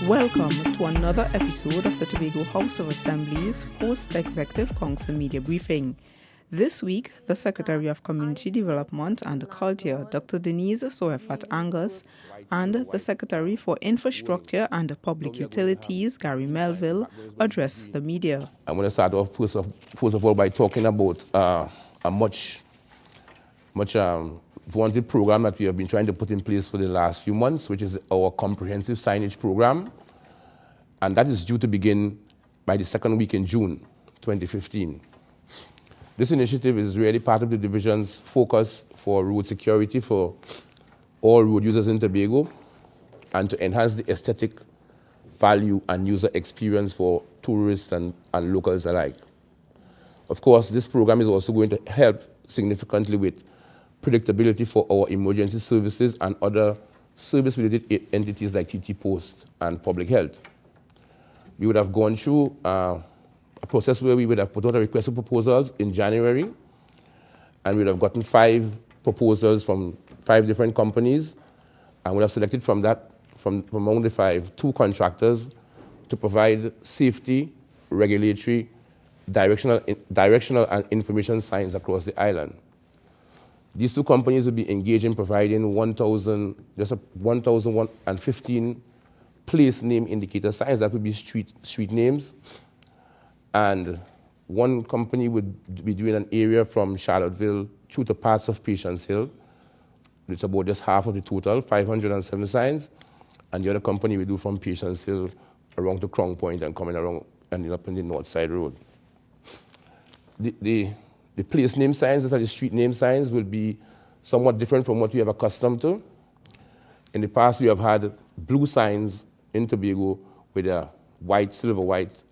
Welcome to another episode of the Tobago House of Assembly's Post-Executive Council Media Briefing. This week, the Secretary of Community Development and Culture, Dr. Denise Soyafat Angus, and the Secretary for Infrastructure and Public Utilities, Gary Melville, addressed the media. I'm going to start off first of all by talking about a much wanted program that we have been trying to put in place for the last few months, which is our comprehensive signage program. And that is due to begin by the second week in June 2015. This initiative is really part of the division's focus for road security for all road users in Tobago and to enhance the aesthetic value and user experience for tourists and locals alike. Of course, this program is also going to help significantly with predictability for our emergency services and other service-related entities like TT Post and Public Health. We would have gone through a process where we would have put out a request for proposals in January, and we would have gotten 5 proposals from 5 different companies, and would have selected from among the 5, 2 contractors to provide safety, regulatory, directional and information signs across the island. These 2 companies will be engaged in providing 1,015 place name indicator signs. That would be street names. And one company would be doing an area from Charlottesville through to parts of Patience Hill, which is about just half of the total, 507 signs. And the other company will do from Patience Hill around to Crown Point and coming around, ending up in the North Side Road. The place name signs, that are the street name signs, will be somewhat different from what we have accustomed to. In the past, we have had blue signs in Tobago with a silver white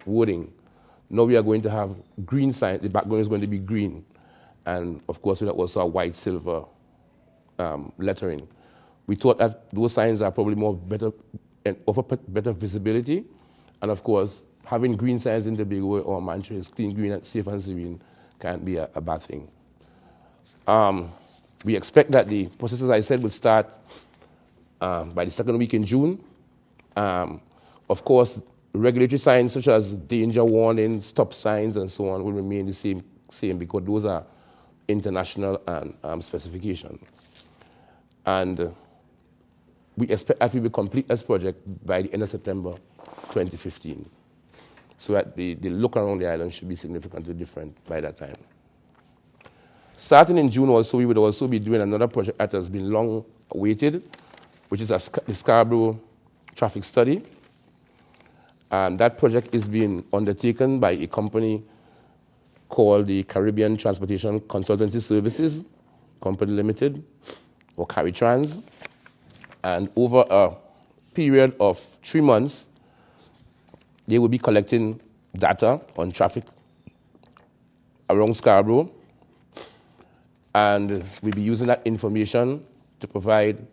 wording. Now we are going to have green signs. The background is going to be green. And of course, we have also a white silver lettering. We thought that those signs are probably offer better visibility. And of course, having green signs in Tobago, our mantra is clean, green, and safe and serene, can't be a bad thing. We expect that the process, as I said, will start by the second week in June. Of course, regulatory signs such as danger warnings, stop signs, and so on will remain the same because those are international and specification. And we expect that we will complete this project by the end of September 2015. So that the look around the island should be significantly different by that time. Starting in June also, we would also be doing another project that has been long awaited, which is the Scarborough traffic study. And that project is being undertaken by a company called the Caribbean Transportation Consultancy Services Company Limited, or CariTrans. And over a period of 3 months, they will be collecting data on traffic around Scarborough, and we'll be using that information to provide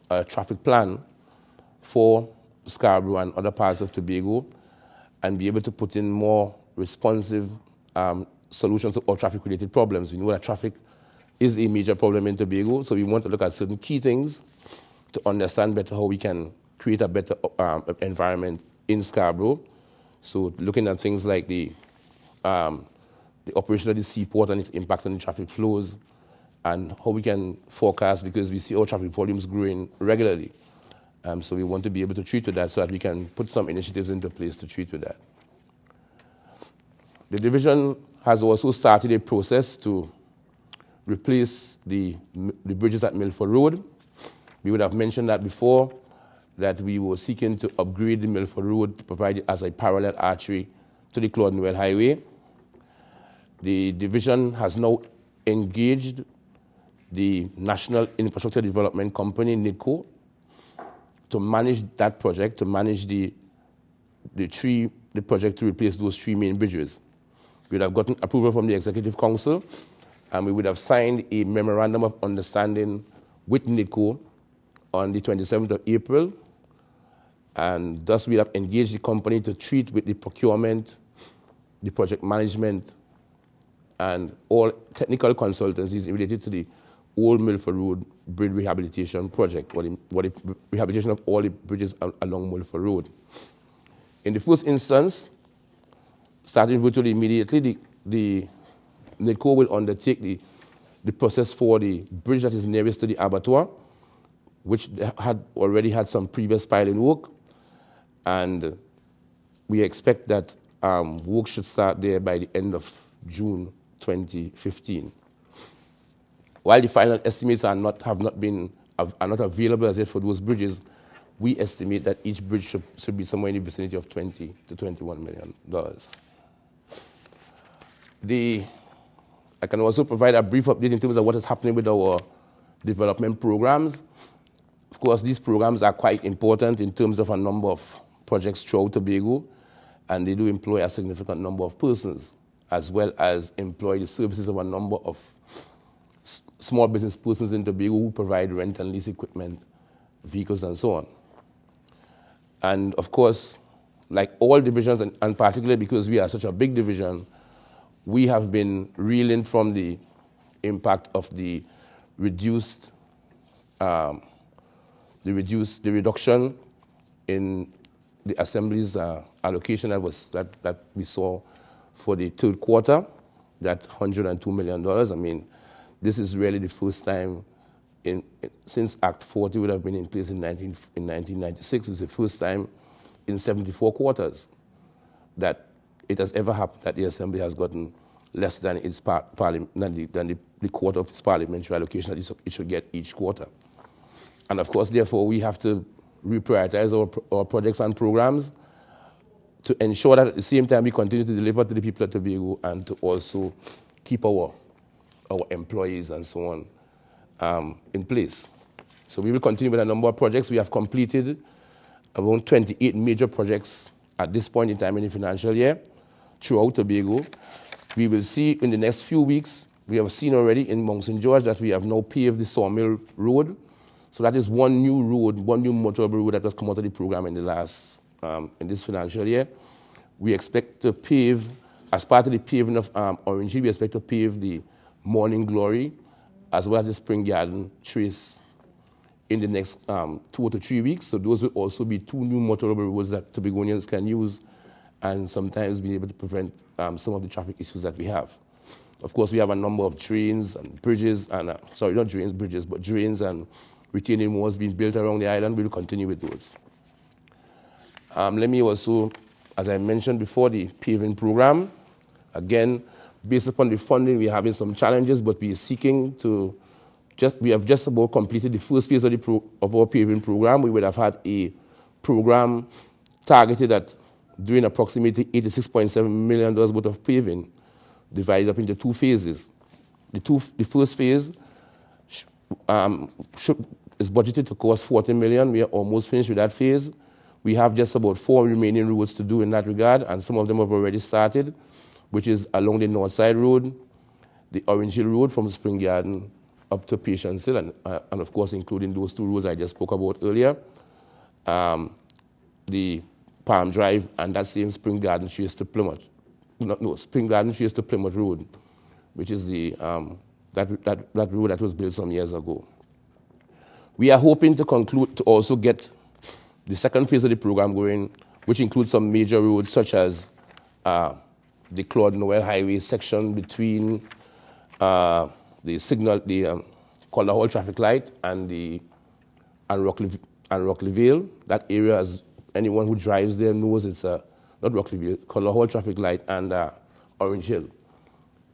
a traffic plan for Scarborough and other parts of Tobago, and be able to put in more responsive solutions to all traffic-related problems. We know that traffic is a major problem in Tobago, so we want to look at certain key things to understand better how we can create a better environment in Scarborough. So looking at things like the operation of the seaport and its impact on the traffic flows, and how we can forecast, because we see our traffic volumes growing regularly. So we want to be able to treat with that so that we can put some initiatives into place to treat with that. The division has also started a process to replace the bridges at Milford Road. We would have mentioned that before, that we were seeking to upgrade the Milford Road to provide it as a parallel artery to the Claude Noel Highway. The division has now engaged the National Infrastructure Development Company, NIDCO, to manage that project, to manage the project to replace those 3 main bridges. We would have gotten approval from the Executive Council, and we would have signed a memorandum of understanding with NIDCO on the 27th of April, and thus we have engaged the company to treat with the procurement, the project management, and all technical consultancies related to the Old Milford Road Bridge Rehabilitation Project, or the rehabilitation of all the bridges along Milford Road. In the first instance, starting virtually immediately, the NIDCO will undertake the process for the bridge that is nearest to the abattoir, which had already had some previous piling work, and we expect that work should start there by the end of June 2015. While the final estimates are not available as yet for those bridges, we estimate that each bridge should be somewhere in the vicinity of $20 to $21 million. I can also provide a brief update in terms of what is happening with our development programs. Of course, these programs are quite important in terms of a number of projects throughout Tobago, and they do employ a significant number of persons, as well as employ the services of a number of small business persons in Tobago who provide rent and lease equipment, vehicles, and so on. And of course, like all divisions, and particularly because we are such a big division, we have been reeling from the impact of the reduction in the Assembly's allocation that we saw for the third quarter, that $102 million. I mean, this is really the first time since Act 40 would have been in place in 1996. It's the first time in 74 quarters that it has ever happened that the Assembly has gotten less than its the quarter of its parliamentary allocation that it should get each quarter. And of course, therefore, we have to reprioritize our projects and programs to ensure that at the same time we continue to deliver to the people of Tobago and to also keep our employees and so on in place. So we will continue with a number of projects. We have completed around 28 major projects at this point in time in the financial year throughout Tobago. We will see in the next few weeks, we have seen already in Mount St. George that we have now paved the Sawmill Road. So that is one new road, one new motorable road that has come out of the program in in this financial year. We expect to pave, as part of the paving of Orange Hill, we expect to pave the Morning Glory as well as the Spring Garden Trace in the next 2 to 3 weeks. So those will also be two new motorable roads that Tobagonians can use and sometimes be able to prevent some of the traffic issues that we have. Of course, we have a number of drains and bridges, and sorry, not drains, bridges, but drains and retaining walls being built around the island. We will continue with those. Let me also, as I mentioned before, the paving program. Again, based upon the funding, we're having some challenges, but we're seeking to we have just about completed the first phase of our paving program. We would have had a program targeted at doing approximately $86.7 million worth of paving, divided up into 2 phases. The first phase is budgeted to cost $40 million. We are almost finished with that phase. We have just about 4 remaining roads to do in that regard, and some of them have already started, which is along the North Side Road, the Orange Hill Road from Spring Garden up to Patience Hill, and of course including those 2 roads I just spoke about earlier, the Palm Drive and that same Spring Garden Trace to Plymouth. Spring Garden Trace to Plymouth Road, which is the that road that was built some years ago. We are hoping to conclude to also get the second phase of the program going, which includes some major roads such as the Claude Noel Highway section between the Calder Hall traffic light and Rockley Vale. That area, as anyone who drives there knows, it's not Rockley Vale, Calder Hall traffic light and Orange Hill.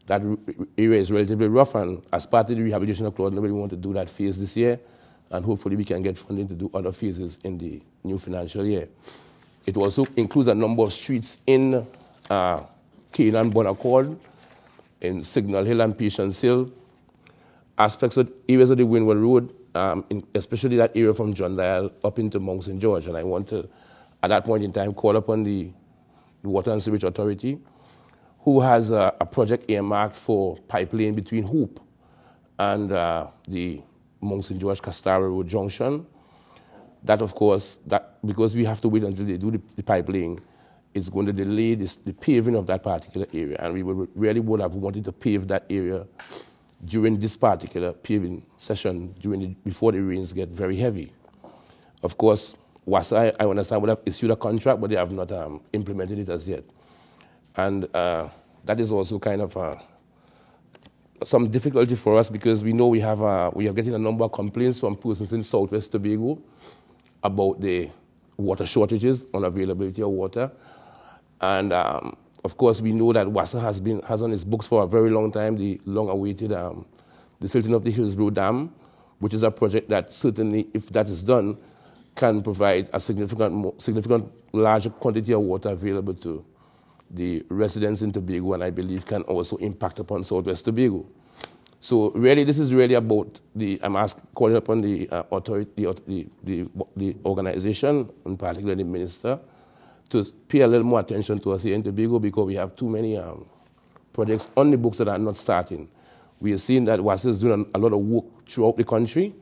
That area is relatively rough, and as part of the rehabilitation of Claude Noel, we want to do that phase this year, and hopefully we can get funding to do other phases in the new financial year. It also includes a number of streets in Cane and Bonaccord, in Signal Hill and Patience Hill, aspects of areas of the Windward Road, especially that area from John Dial up into Mount St. George. And I want to, at that point in time, call upon the Water and Sewage Authority, who has a project earmarked for pipeline between Hoop and the Mount St. George Castara Road junction. That, of course, because we have to wait until they do the pipeline, it's going to delay the paving of that particular area. And we really would have wanted to pave that area during this particular paving session, before the rains get very heavy. Of course, WASA, I understand, would have issued a contract, but they have not implemented it as yet. And that is also kind of some difficulty for us, because we know we are getting a number of complaints from persons in Southwest Tobago about the water shortages, unavailability of water. And of course, we know that WASA has on its books for a very long time the long-awaited the Silting of the Hillsborough Dam, which is a project that certainly, if that is done, can provide a significant larger quantity of water available to the residents in Tobago, and I believe can also impact upon Southwest Tobago. So really, this is really about calling upon the authority, the organization, in particular the minister, to pay a little more attention to us here in Tobago, because we have too many projects on the books that are not starting. We are seeing that WASA is doing a lot of work throughout the country,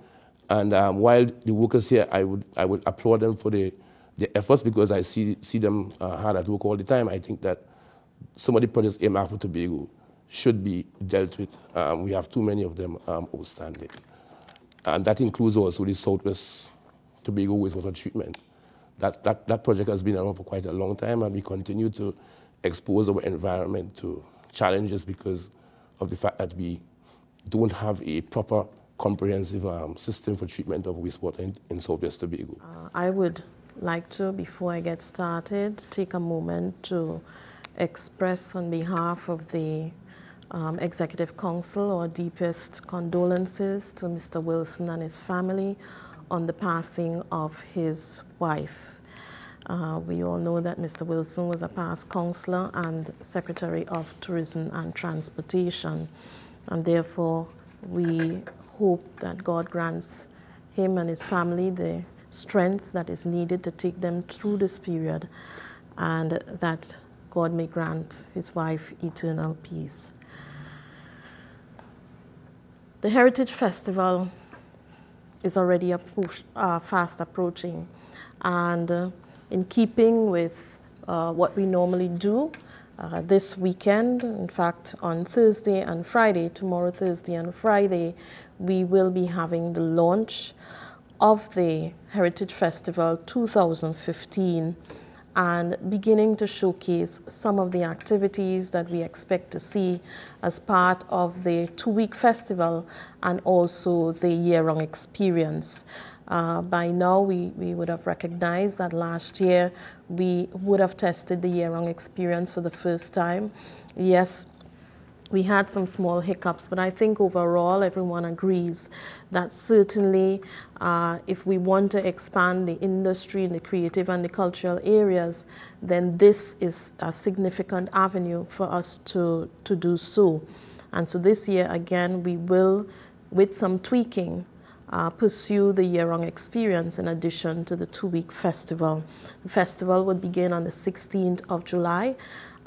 and while the workers here, I would applaud them for the efforts, because I see them hard at work all the time. I think that some of the projects earmarked for Tobago should be dealt with. We have too many of them outstanding. And that includes also the Southwest Tobago wastewater treatment. That project has been around for quite a long time, and we continue to expose our environment to challenges because of the fact that we don't have a proper comprehensive system for treatment of wastewater in Southwest Tobago. I would like to, before I get started, take a moment to express on behalf of the Executive Council our deepest condolences to Mr. Wilson and his family on the passing of his wife. We all know that Mr. Wilson was a past councillor and Secretary of Tourism and Transportation, and therefore we hope that God grants him and his family the strength that is needed to take them through this period, and that God may grant his wife eternal peace. The Heritage Festival is already fast approaching, and in keeping with what we normally do, this weekend, in fact on Thursday and Friday, tomorrow Thursday and Friday, we will be having the launch of the Heritage Festival 2015, and beginning to showcase some of the activities that we expect to see as part of the 2-week festival and also the year-round experience. By now, we would have recognized that last year we would have tested the year-round experience for the first time. Yes, we had some small hiccups, but I think overall everyone agrees that certainly if we want to expand the industry in the creative and the cultural areas, then this is a significant avenue for us to do so. And so this year, again, we will, with some tweaking, pursue the year-round experience in addition to the 2-week festival. The festival would begin on the 16th of July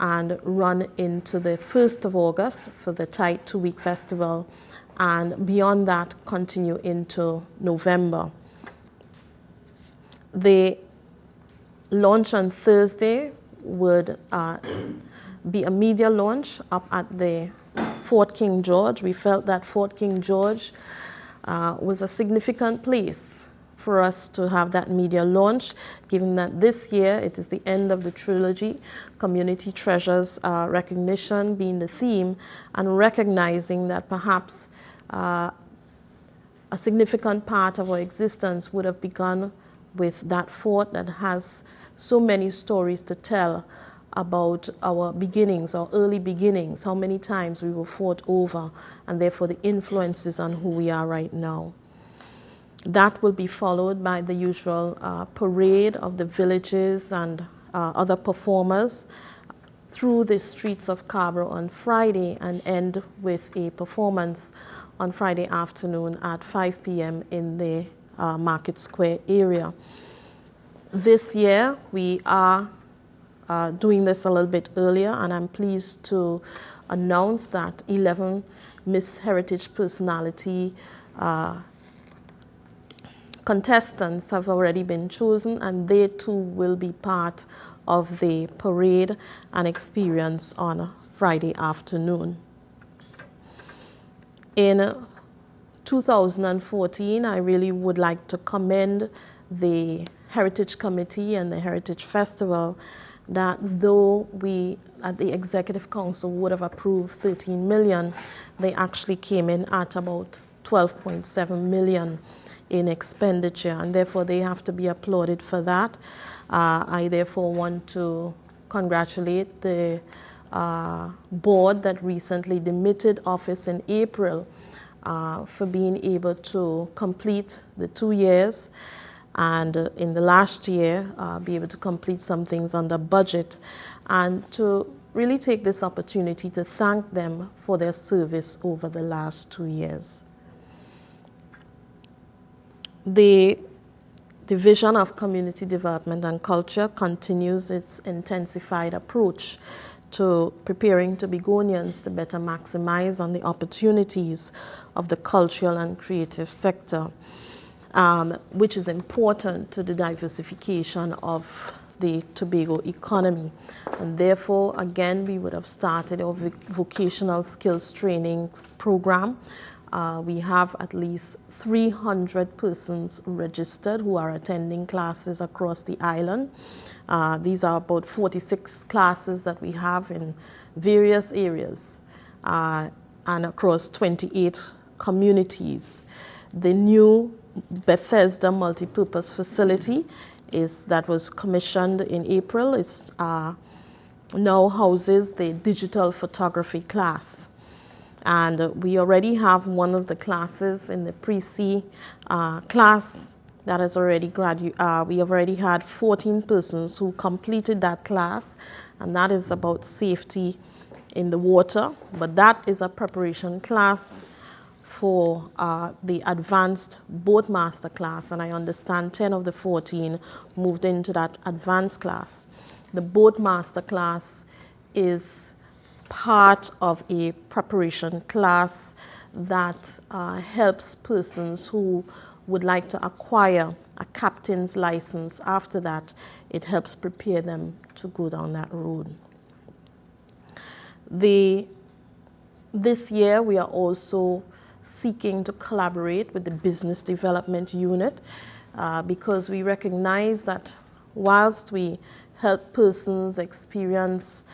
and run into the 1st of August for the tight 2-week festival, and beyond that continue into November. The launch on Thursday would be a media launch up at the Fort King George. We felt that Fort King George was a significant place for us to have that media launch, given that this year it is the end of the trilogy, Community Treasures Recognition being the theme, and recognizing that perhaps a significant part of our existence would have begun with that fort that has so many stories to tell about our beginnings, our early beginnings, how many times we were fought over, and therefore the influences on who we are right now. That will be followed by the usual parade of the villages and other performers through the streets of Scarborough on Friday, and end with a performance on Friday afternoon at 5 p.m. in the Market Square area. This year we are doing this a little bit earlier, and I'm pleased to announce that 11 Miss Heritage Personality contestants have already been chosen, and they too will be part of the parade and experience on Friday afternoon. In 2014, I really would like to commend the Heritage Committee and the Heritage Festival that though we at the Executive Council would have approved 13 million, they actually came in at about 12.7 million in expenditure, and therefore they have to be applauded for that. I therefore want to congratulate the board that recently demitted office in April for being able to complete the 2 years, and in the last year be able to complete some things under budget, and to really take this opportunity to thank them for their service over the last 2 years. The Division of Community Development and Culture continues its intensified approach to preparing Tobagonians to better maximize on the opportunities of the cultural and creative sector, which is important to the diversification of the Tobago economy. And therefore, again, we would have started our vocational skills training program. We have at least 300 persons registered who are attending classes across the island. These are about 46 classes that we have in various areas and across 28 communities. The new Bethesda multipurpose facility that was commissioned in April is now houses the digital photography class. And we already have one of the classes in the pre-C class that has already graduated. We have already had 14 persons who completed that class, and that is about safety in the water. But that is a preparation class for the advanced boat master class, and I understand 10 of the 14 moved into that advanced class. The boat master class is part of a preparation class that helps persons who would like to acquire a captain's license. After that, it helps prepare them to go down that road. This year, we are also seeking to collaborate with the Business Development Unit because we recognize that whilst we help persons experience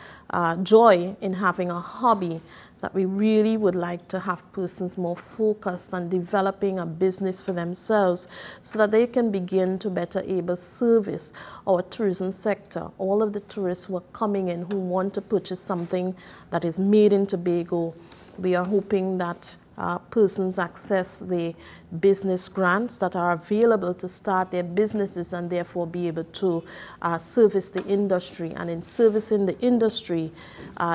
joy in having a hobby, that we really would like to have persons more focused on developing a business for themselves so that they can begin to better able service our tourism sector. All of the tourists who are coming in who want to purchase something that is made in Tobago, we are hoping that persons access the business grants that are available to start their businesses and therefore be able to service the industry. And in servicing the industry,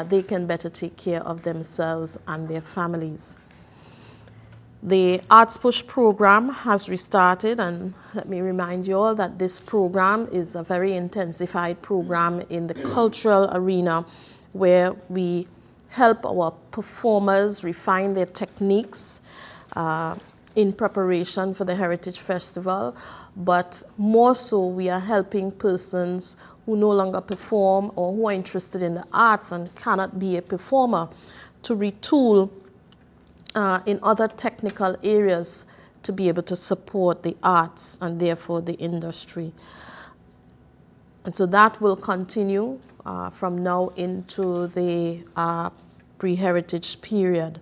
they can better take care of themselves and their families. The Arts Push program has restarted, and let me remind you all that this program is a very intensified program in the cultural arena where we help our performers refine their techniques in preparation for the Heritage Festival, but more so we are helping persons who no longer perform or who are interested in the arts and cannot be a performer to retool in other technical areas to be able to support the arts and therefore the industry. And so that will continue from now into the pre-heritage period.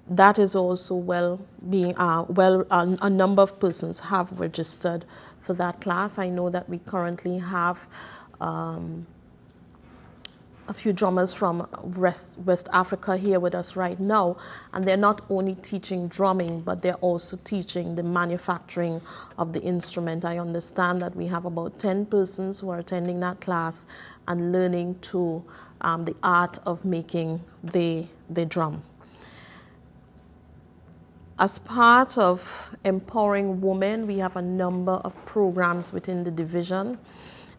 That is also a number of persons have registered for that class. I know that we currently have a few drummers from West Africa here with us right now, and they're not only teaching drumming, but they're also teaching the manufacturing of the instrument. I understand that we have about 10 persons who are attending that class and learning to the art of making the drum. As part of empowering women, we have a number of programs within the division.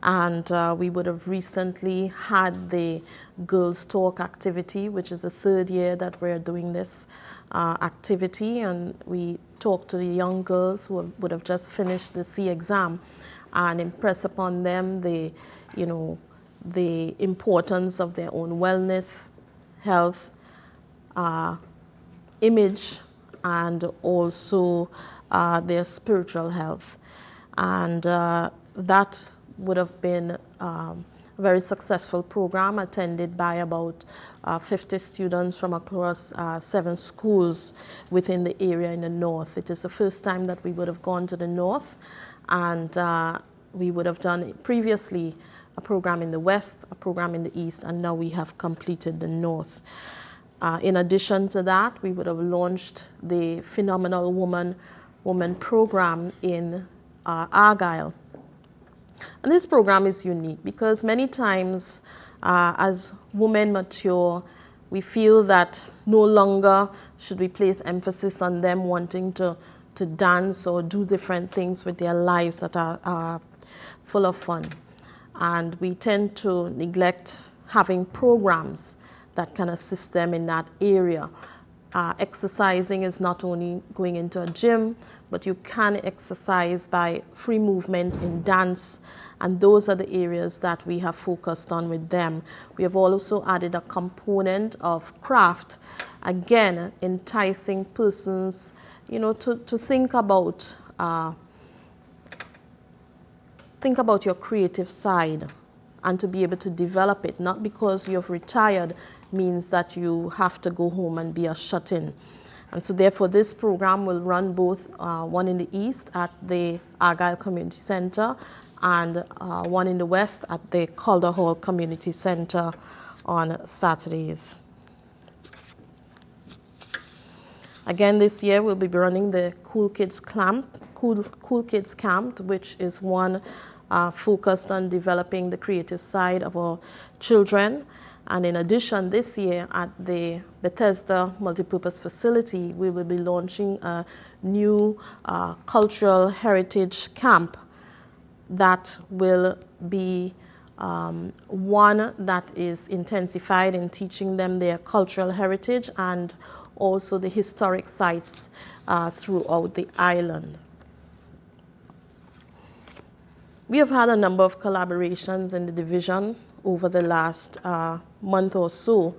And we would have recently had the Girls Talk activity, which is the third year that we're doing this activity. And we talked to the young girls who would have just finished the C exam and impress upon them the importance of their own wellness, health, image and also their spiritual health. And that would have been a very successful program attended by about 50 students from across 7 schools within the area in the north. It is the first time that we would have gone to the north, and we would have done previously a program in the west, a program in the east, and now we have completed the north. In addition to that, we would have launched the Phenomenal Woman program in Argyle. And this program is unique because many times as women mature, we feel that no longer should we place emphasis on them wanting to dance or do different things with their lives that are full of fun. And we tend to neglect having programs that can assist them in that area. Exercising is not only going into a gym, but you can exercise by free movement in dance, and those are the areas that we have focused on with them. We have also added a component of craft, again enticing persons, to think about your creative side and to be able to develop it. Not because you've retired means that you have to go home and be a shut-in. And so therefore this program will run both one in the east at the Argyle Community Center and one in the west at the Calder Hall Community Center on Saturdays. Again, this year we'll be running the Cool Kids Camp, which is one focused on developing the creative side of our children. And in addition, this year at the Bethesda Multipurpose Facility, we will be launching a new cultural heritage camp that will be one that is intensified in teaching them their cultural heritage and also the historic sites throughout the island. We have had a number of collaborations in the division over the last month or so.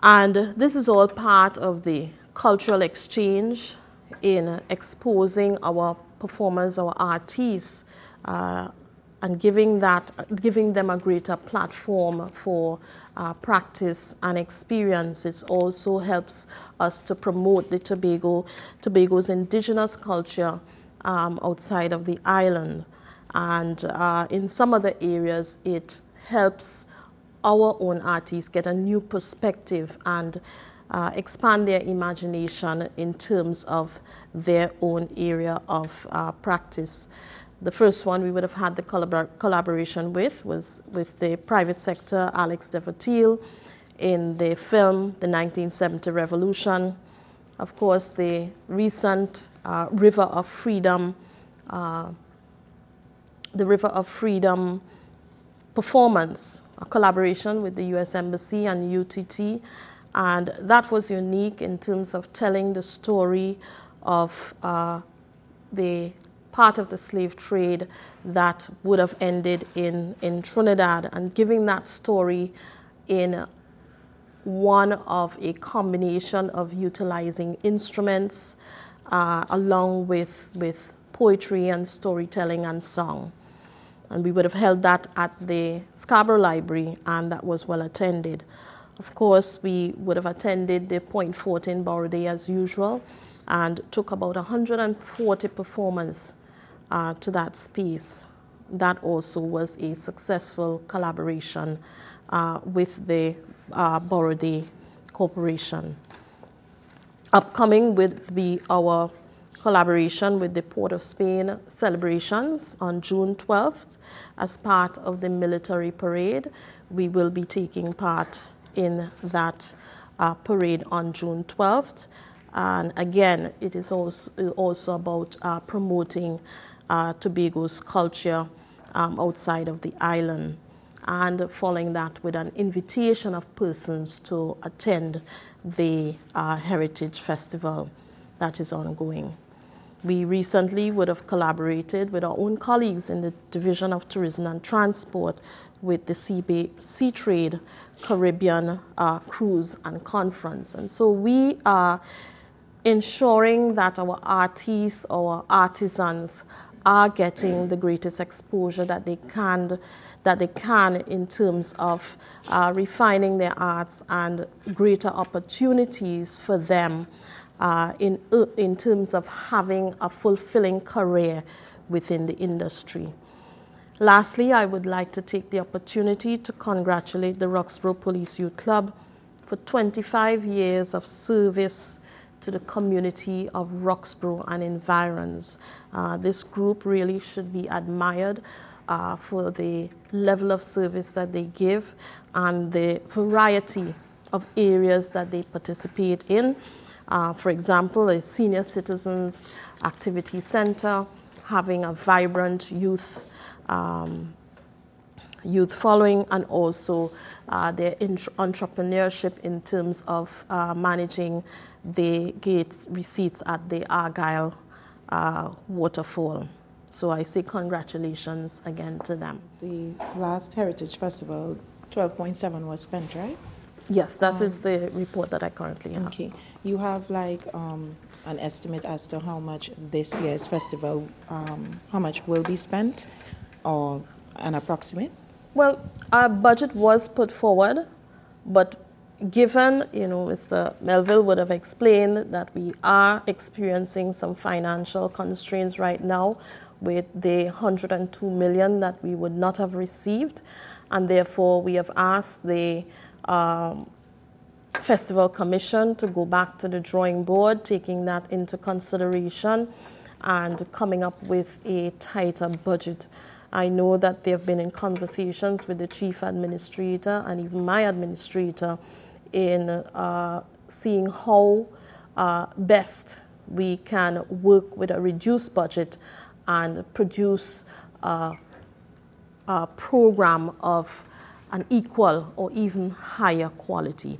And this is all part of the cultural exchange in exposing our performers, our artists, and giving them a greater platform for practice and experience. It also helps us to promote the Tobago's indigenous culture outside of the island. And in some other areas, it helps our own artists get a new perspective and expand their imagination in terms of their own area of practice. The first one we would have had the collaboration with was with the private sector, Alex Devertil, in the film The 1970 Revolution. Of course, the recent River of Freedom performance, a collaboration with the U.S. Embassy and UTT, and that was unique in terms of telling the story of the part of the slave trade that would have ended in Trinidad, and giving that story in one of a combination of utilizing instruments along with poetry and storytelling and song. And we would have held that at the Scarborough Library, and that was well attended. Of course, we would have attended the Point Fortin Borough Day as usual and took about 140 performers to that space. That also was a successful collaboration with the Borough Day Corporation. Upcoming would be our collaboration with the Port of Spain celebrations on June 12th. As part of the military parade, we will be taking part in that parade on June 12th. And again, it is also about promoting Tobago's culture outside of the island, and following that with an invitation of persons to attend the Heritage Festival that is ongoing. We recently would have collaborated with our own colleagues in the Division of Tourism and Transport with the Sea Trade Caribbean Cruise and Conference. And so we are ensuring that our artists, our artisans are getting the greatest exposure that they can in terms of refining their arts and greater opportunities for them in terms of having a fulfilling career within the industry. Lastly, I would like to take the opportunity to congratulate the Roxborough Police Youth Club for 25 years of service to the community of Roxborough and environs. This group really should be admired for the level of service that they give and the variety of areas that they participate in. For example, a senior citizens activity center, having a vibrant youth following, and also their entrepreneurship in terms of managing the gate receipts at the Argyle waterfall. So I say congratulations again to them. The last Heritage Festival, 12.7 was spent, right? Yes, that is the report that I currently have. Okay. You have like an estimate as to how much this year's festival, how much will be spent, or an approximate? Well, our budget was put forward, but given, Mr. Melville would have explained that we are experiencing some financial constraints right now with the 102 million that we would not have received, and therefore we have asked the Festival Commission to go back to the drawing board, taking that into consideration and coming up with a tighter budget. I know that they have been in conversations with the chief administrator and even my administrator in seeing how best we can work with a reduced budget and produce a program of an equal or even higher quality.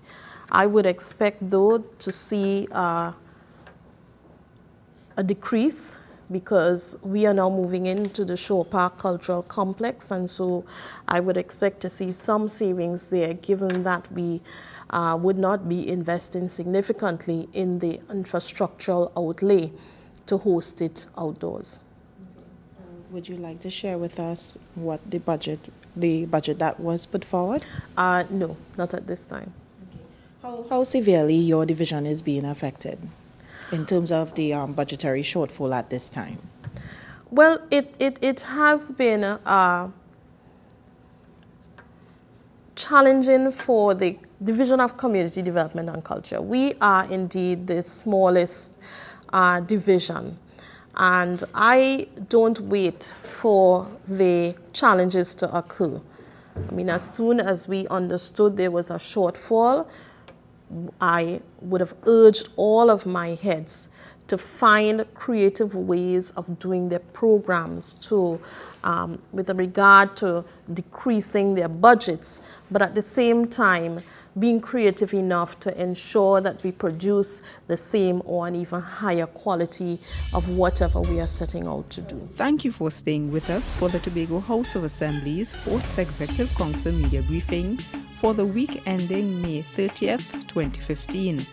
I would expect, though, to see a decrease because we are now moving into the Shore Park Cultural Complex, and so I would expect to see some savings there, given that we would not be investing significantly in the infrastructural outlay to host it outdoors. Would you like to share with us what the budget that was put forward? No, not at this time. How severely your division is being affected in terms of the budgetary shortfall at this time? Well, it has been challenging for the Division of Community Development and Culture. We are indeed the smallest division, and I don't wait for the challenges to occur. I mean, as soon as we understood there was a shortfall, I would have urged all of my heads to find creative ways of doing their programs with regard to decreasing their budgets, but at the same time being creative enough to ensure that we produce the same or an even higher quality of whatever we are setting out to do. Thank you for staying with us for the Tobago House of Assembly's Post-Executive Council Media Briefing for the week ending May 30th, 2015.